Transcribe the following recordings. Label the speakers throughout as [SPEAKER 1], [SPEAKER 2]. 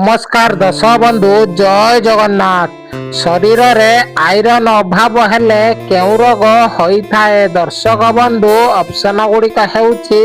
[SPEAKER 1] नमस्कार दर्शक बंधु जय जगन्नाथ। शरीर रे आयरन अभाव हेले केउ रोग होइथाए दर्शक बंधु ऑप्शन गुड़िक हेउछि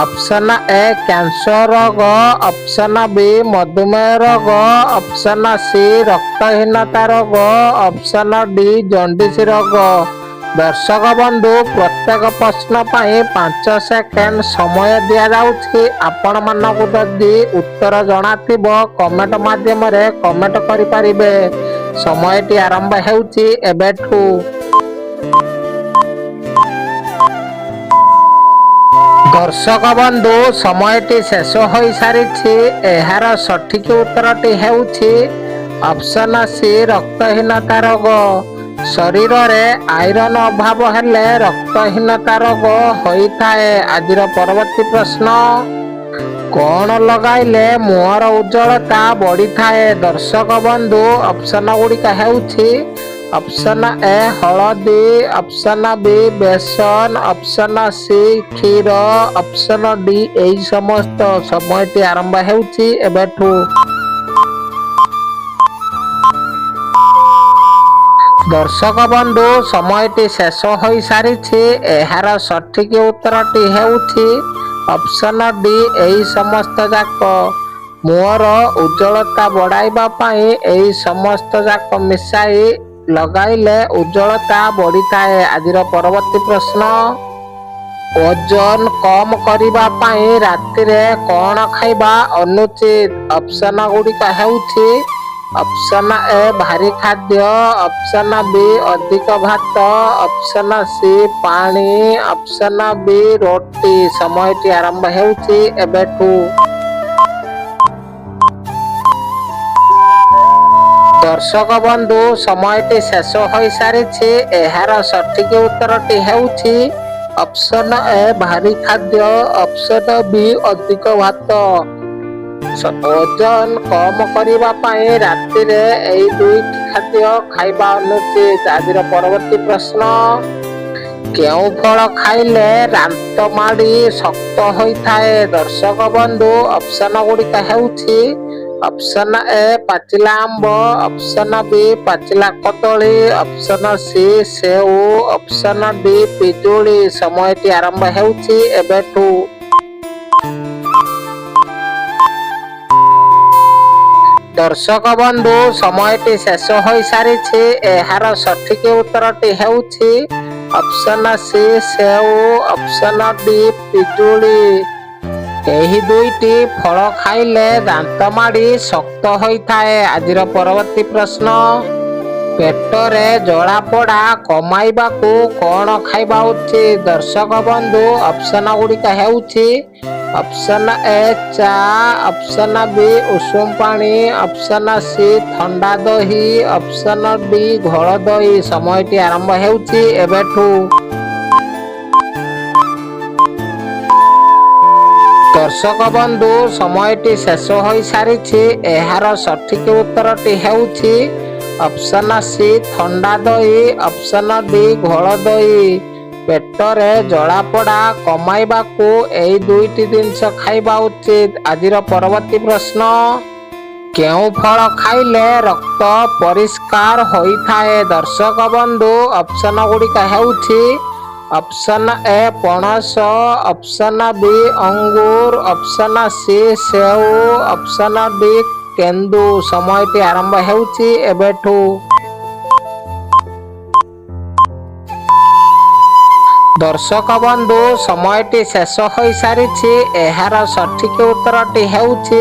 [SPEAKER 1] ऑप्शन ए कैंसर रोग, ऑप्शन बी मधुमेह रोग, ऑप्शन सी रक्तहीनता रोग, ऑप्शन डी जॉन्डिस रोग। दर्शक बंधु प्रत्येक प्रश्न पाई 5 सेकेंड समय दिया जाउछि। आपण मानकु जदि उत्तर जणाथिबो कमेंट माध्यम रे कमेंट करि परिबे। समयटी आरंभ हेउछि एबेठु। दर्शक बंधु समयटी शेष होई सारिछि। एहार सठिक उत्तरटी हेउछि ऑप्शन सी रक्तहीनता रोग। शरीर रे आयरन अभाव हेले रक्तहीनता रोग होइथाए। आजिर परवर्ती प्रश्न कौन लगाइले मुहर उज्जवलता बढ़ी थाए दर्शक बंधु ऑप्शन गुड़िक हेउछि ऑप्शन ए हलदी, ऑप्शन बी बेसन, ऑप्शन सी क्षीर, ऑप्शन डी एई समस्त। समयटी आरंभ हेउछि एबेठु। दर्शक बंधु समयटी शेष होई सारिछि। एहार सठिक उत्तरटी हेउछि ऑप्शन डी एई समस्त जाक। मुहर उज्जवलता बढ़ाइबा पाई एई समस्त जाक मिसाई लगाइले उज्जवलता बढ़ी थाए। आजिर परवर्ती प्रश्न ओजन कम करिबा पाई रातिरे कौन खाइबा अनुचित ऑप्शन गुड़िक हेउछि ऑप्शन ए भारी खाद्य, ऑप्शन बी अधिक भात, ऑप्शन सी पानी, ऑप्शन बी रोटी। समयटी आरंभ हेउछि एबेठु। दर्शक बंधु समयटी शेष होई सारिछि। एहार सठिक उत्तरटी हेउछि ऑप्शन ए भारी खाद्य, ऑप्शन बी अधिक भात। ओजन कम करिबा पाई रातिरे एई दुईटी खाद्य खाइबा अनुचित। आजिर परवर्ती प्रश्न केउ फल खाइले रांत माड़ी शक्त होइथाए दर्शक बंधु ऑप्शन गुड़िक हेउछि ऑप्शन ए पाचिला आंब, ऑप्शन बी पाचिला कदली, ऑप्शन सी सेउ, ऑप्शन डी पिजुली। समयटी आरंभ हेउछि एबेठु। दर्शक बंधु समयटी शेष होई सारिछि। एहार सठिक उत्तरटी हेउछि ऑप्शन सी सेउ, ऑप्शन डी पिजुली। एही दुईटी फल खाइले दांत माड़ी शक्त होइथाए। आजिर परवर्ती प्रश्न पेटरे जला पोड़ा कमाइबाकू कौन खाइबा उचित दर्शक बंधु ऑप्शन गुड़िक हेउछि ऑप्शन ए चा, ऑप्शन बी उषुम पानी, ऑप्शन सी ठंडा दही, ऑप्शन डी घोल दही। समयटी आरंभ हेउछि एबेठु। दर्शक बंधु समयटी शेष होई सारिछि। एहार सठिक उत्तरटी हेउछि ऑप्शन सी ठंडा दही, ऑप्शन डी घोल दही। पेटरे जला पोड़ा कमाइबाकू एई दुईटी जिनिस खाइबा उचित। आजिर परवर्ती प्रश्न केउ फल खाइले रक्त परिष्कार होइथाए दर्शक बंधु ऑप्शन गुड़िक हेउछि ऑप्शन ए पणस, ऑप्शन बी अंगूर, ऑप्शन सी सेउ, ऑप्शन डी केंदु। समयटी आरंभ हेउछि एबेठु। दर्शक बंधु समयटी शेष होई सारिछि। एहार सठिक उत्तरटी हेउछि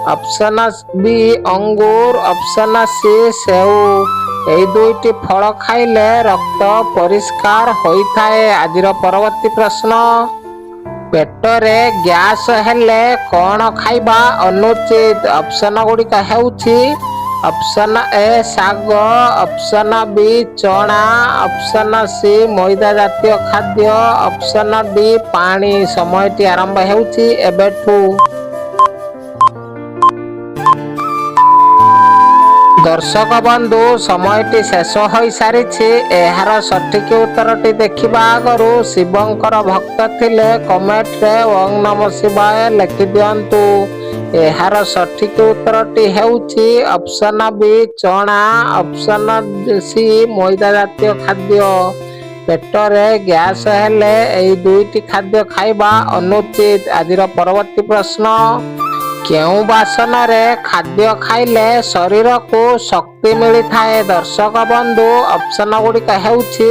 [SPEAKER 1] ऑप्शन बी अंगूर, ऑप्शन सी सेउ। एई दुईटी फल खाइले रक्त परिष्कार होइथाए। आजिर परवर्ती प्रश्न पेटरे गैस हेले कौन खाइबा अनुचित ऑप्शन गुड़िक हेउछि ऑप्शन ए शाग, ऑप्शन बी चना, ऑप्शन सी मैदा जातीय खाद्य, ऑप्शन डी पानी। समयटी आरंभ हेउछि एबेठु। ଦର୍ଶକ ବନ୍ଧୁ ସମୟଟି ଶେଷ ହୋଇସାରିଛି। ଏହାର ସଠିକ ଉତ୍ତରଟି ଦେଖିବା ଆଗରୁ ଶିବଙ୍କର ଭକ୍ତ ଥିଲେ କମେଣ୍ଟରେ ଓଁ ନମଃ ଶିବାୟ ଲେଖିଦିଅନ୍ତୁ। ଏହାର ସଠିକ ଉତ୍ତରଟି ହେଉଛି ଅପସନ ବି ଚଣା, ଅପସନ ସି ମଇଦା ଜାତୀୟ ଖାଦ୍ୟ। ପେଟରେ ଗ୍ୟାସ ହେଲେ ଏହି ଦୁଇଟି ଖାଦ୍ୟ ଖାଇବା ଅନୁଚିତ। ଆଜିର ପରବର୍ତ୍ତୀ ପ୍ରଶ୍ନ, କେଉଁ ବାସନରେ ଖାଦ୍ୟ ଖାଇଲେ ଶରୀରକୁ ଶକ୍ତି ମିଳିଥାଏ? ଦର୍ଶକ ବନ୍ଧୁ ଅପସନ ଗୁଡ଼ିକ ହେଉଛି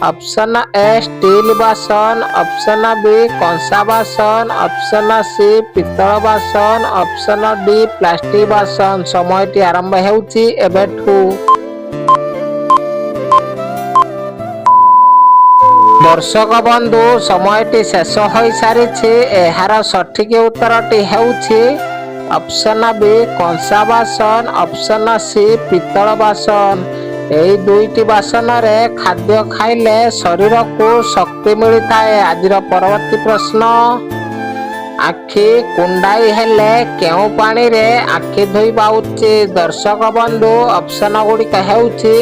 [SPEAKER 1] ଅପସନ ଏ ଷ୍ଟିଲ ବାସନ, ଅପସନ ବି କଂସା ବାସନ, ଅପସନ ସି ପିତ୍ତଳ ବାସନ, ଅପସନ ଡି ପ୍ଲାଷ୍ଟିକ ବାସନ। ସମୟଟି ଆରମ୍ଭ ହେଉଛି ଏବେଠୁ। ଦର୍ଶକ ବନ୍ଧୁ ସମୟଟି ଶେଷ ହୋଇସାରିଛି। ଏହାର ସଠିକ ଉତ୍ତରଟି ହେଉଛି ଅପସନ ବି କଂସା ବାସନ, ଅପସନ ସି ପିତ୍ତଳ ବାସନ। ଏହି ଦୁଇଟି ବାସନରେ ଖାଦ୍ୟ ଖାଇଲେ ଶରୀରକୁ ଶକ୍ତି ମିଳିଥାଏ। ଆଜିର ପରବର୍ତ୍ତୀ ପ୍ରଶ୍ନ, ଆଖି କୁଣ୍ଡାଇ ହେଲେ କେଉଁ ପାଣିରେ ଆଖି ଧୋଇବା ଉଚିତ? ଦର୍ଶକ ବନ୍ଧୁ ଅପସନ ଗୁଡ଼ିକ ହେଉଛି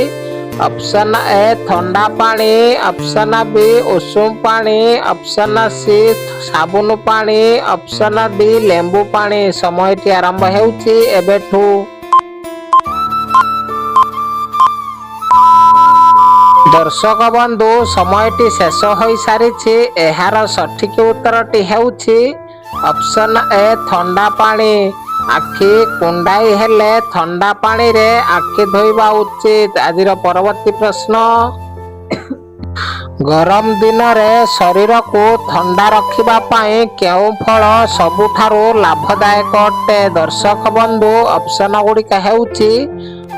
[SPEAKER 1] ଅପସନ ଏ ଥଣ୍ଡା ପାଣି, ଅପସନ ବି ଉଷୁମ ପାଣି, ଅପସନ ସି ସାବୁନ ପାଣି, ଅପସନ ଡି ଲେମ୍ବୁ ପାଣି। ସମୟଟି ଆରମ୍ଭ ହେଉଛି ଏବେଠୁ। ଦର୍ଶକ ବନ୍ଧୁ ସମୟଟି ଶେଷ ହୋଇସାରିଛି। ଏହାର ସଠିକ ଉତ୍ତରଟି ହେଉଛି ଅପସନ ଏ ଥଣ୍ଡା ପାଣି। ଆଖି କୁଣ୍ଡାଇ ହେଲେ ଥଣ୍ଡା ପାଣିରେ ଆଖି ଧୋଇବା ଉଚିତ। ଆଜିର ପରବର୍ତ୍ତୀ ପ୍ରଶ୍ନ, ଗରମ ଦିନରେ ଶରୀରକୁ ଥଣ୍ଡା ରଖିବା ପାଇଁ କେଉଁ ଫଳ ସବୁଠାରୁ ଲାଭଦାୟକ ଅଟେ? ଦର୍ଶକ ବନ୍ଧୁ ଅପସନ ଗୁଡ଼ିକ ହେଉଛି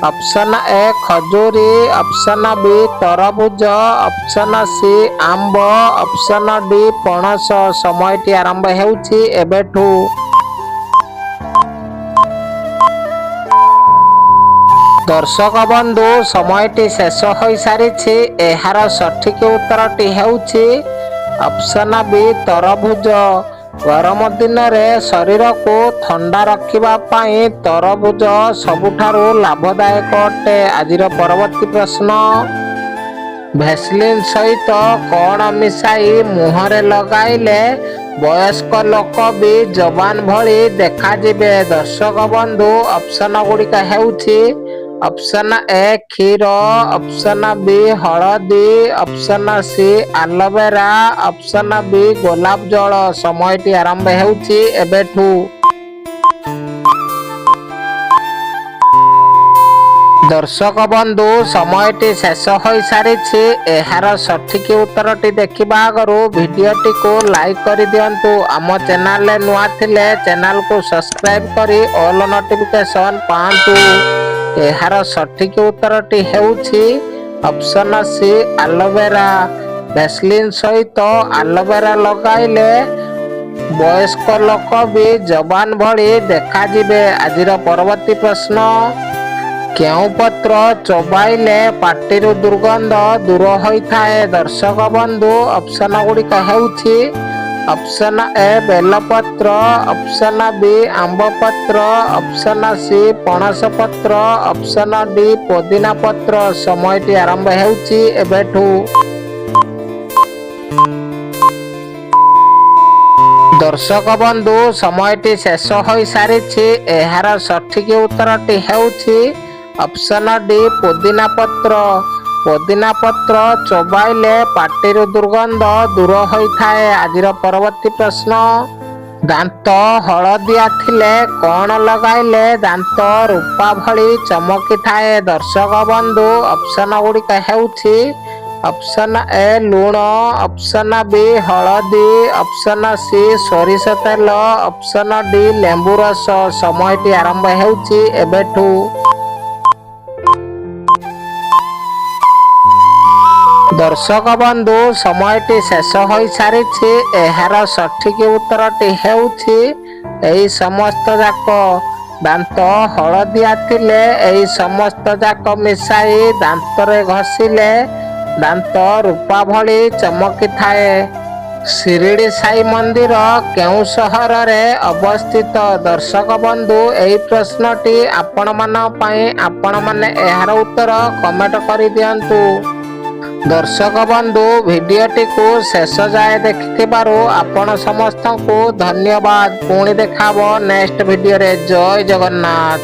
[SPEAKER 1] ଅପସନ ଏ ଖଜୁରୀ, ଅପସନ ବି ତରଭୁଜ, ଅପସନ ସି ଆମ୍ବ, ଅପସନ ଡି ପଣସ। ସମୟଟି ଆରମ୍ଭ ହେଉଛି ଏବେଠୁ। ଦର୍ଶକ ବନ୍ଧୁ ସମୟଟି ଶେଷ ହୋଇସାରିଛି। ଏହାର ସଠିକ ଉତ୍ତରଟି ହେଉଛି ଅପସନ ବି ତରଭୁଜ। ଗରମ ଦିନରେ ଶରୀରକୁ ଥଣ୍ଡା ରଖିବା ପାଇଁ ତରଭୁଜ ସବୁଠାରୁ ଲାଭଦାୟକ ଅଟେ। ଆଜିର ପରବର୍ତ୍ତୀ ପ୍ରଶ୍ନ, ଭେସଲିନ୍ ସହିତ କଣ ମିଶାଇ ମୁହଁରେ ଲଗାଇଲେ ବୟସ୍କ ଲୋକ ବି ଯବାନ ଭଳି ଦେଖାଯିବେ? ଦର୍ଶକ ବନ୍ଧୁ ଅପସନ ଗୁଡ଼ିକ ହେଉଛି ଅପସନ ଏ କ୍ଷୀର, ଅପସନ ବି ହଳଦୀ, ଅପସନ ସି ଆଲୋଭେରା, ଅପସନ ବି ଗୋଲାପ ଜଳ। ସମୟଟି ଆରମ୍ଭ ହେଉଛି ଏବେଠୁ। ଦର୍ଶକ ବନ୍ଧୁ ସମୟଟି ଶେଷ ହୋଇସାରିଛି। ଏହାର ସଠିକ ଉତ୍ତରଟି ଦେଖିବା ଆଗରୁ ଭିଡିଓଟିକୁ ଲାଇକ୍ କରିଦିଅନ୍ତୁ। ଆମ ଚ୍ୟାନେଲରେ ନୂଆ ଥିଲେ ଚ୍ୟାନେଲକୁ ସବସ୍କ୍ରାଇବ କରି ଅଲ୍ ନୋଟିଫିକେସନ ପାଆନ୍ତୁ। ଏହାର ସଠିକ ଉତ୍ତରଟି ହେଉଛି ଅପସନ ସି ଆଲୋଭେରା। ଭେସଲିନ୍ ସହିତ ଆଲୋଭେରା ଲଗାଇଲେ ବୟସ୍କ ଲୋକ ବି ଯବାନ ଭଳି ଦେଖାଯିବେ। ଆଜିର ପରବର୍ତ୍ତୀ ପ୍ରଶ୍ନ, କେଉଁ ପତ୍ର ଚୋବାଇଲେ ପାଟିରୁ ଦୁର୍ଗନ୍ଧ ଦୂର ହୋଇଥାଏ? ଦର୍ଶକ ବନ୍ଧୁ ଅପସନ ଗୁଡ଼ିକ ହେଉଛି ଅପସନ ଏ ବେଲପତ୍ର, ଅପସନ ବି ଆମ୍ବ ପତ୍ର, ଅପସନ ସି ପଣସ ପତ୍ର, ଅପସନ ଡି ପୋଦିନା ପତ୍ର। ସମୟଟି ଆରମ୍ଭ ହେଉଛି ଏବେଠୁ। ଦର୍ଶକ ବନ୍ଧୁ ସମୟଟି ଶେଷ ହୋଇସାରିଛି। ଏହାର ସଠିକ ଉତ୍ତରଟି ହେଉଛି ଅପସନ ଡି ପୋଦିନା ପତ୍ର। ପୋଦିନା ପତ୍ର ଚୋବାଇଲେ ପାଟିରୁ ଦୁର୍ଗନ୍ଧ ଦୂର ହୋଇଥାଏ। ଆଜିର ପରବର୍ତ୍ତୀ ପ୍ରଶ୍ନ, ଦାନ୍ତ ହଳଦିଆ ଥିଲେ କଣ ଲଗାଇଲେ ଦାନ୍ତ ରୂପା ଭଳି ଚମକିଥାଏ? ଦର୍ଶକ ବନ୍ଧୁ ଅପସନ ଗୁଡ଼ିକ ହେଉଛି ଅପସନ ଏ ଲୁଣ, ଅପସନ ବି ହଳଦୀ, ଅପସନ ସି ସୋରିଷ ତେଲ, ଅପସନ ଡି ଲେମ୍ବୁ ରସ। ସମୟଟି ଆରମ୍ଭ ହେଉଛି ଏବେଠୁ। ଦର୍ଶକ ବନ୍ଧୁ ସମୟଟି ଶେଷ ହୋଇସାରିଛି। ଏହାର ସଠିକ ଉତ୍ତରଟି ହେଉଛି ଏହି ସମସ୍ତ ଯାକ। ଦାନ୍ତ ହଳଦିଆ ଥିଲେ ଏହି ସମସ୍ତ ଯାକ ମିଶାଇ ଦାନ୍ତରେ ଘଷିଲେ ଦାନ୍ତ ରୂପା ଭଳି ଚମକିଥାଏ। ଶିରିଡି ସାଇ ମନ୍ଦିର କେଉଁ ସହରରେ ଅବସ୍ଥିତ? ଦର୍ଶକ ବନ୍ଧୁ, ଏହି ପ୍ରଶ୍ନଟି ଆପଣମାନଙ୍କ ପାଇଁ। ଆପଣମାନେ ଏହାର ଉତ୍ତର କମେଣ୍ଟ କରିଦିଅନ୍ତୁ। ଦର୍ଶକ ବନ୍ଧୁ, ଭିଡ଼ିଓଟିକୁ ଶେଷ ଯାଏ ଦେଖିଥିବାରୁ ଆପଣ ସମସ୍ତଙ୍କୁ ଧନ୍ୟବାଦ। ପୁଣି ଦେଖାହବ ନେକ୍ସଟ ଭିଡ଼ିଓରେ। ଜୟ ଜଗନ୍ନାଥ।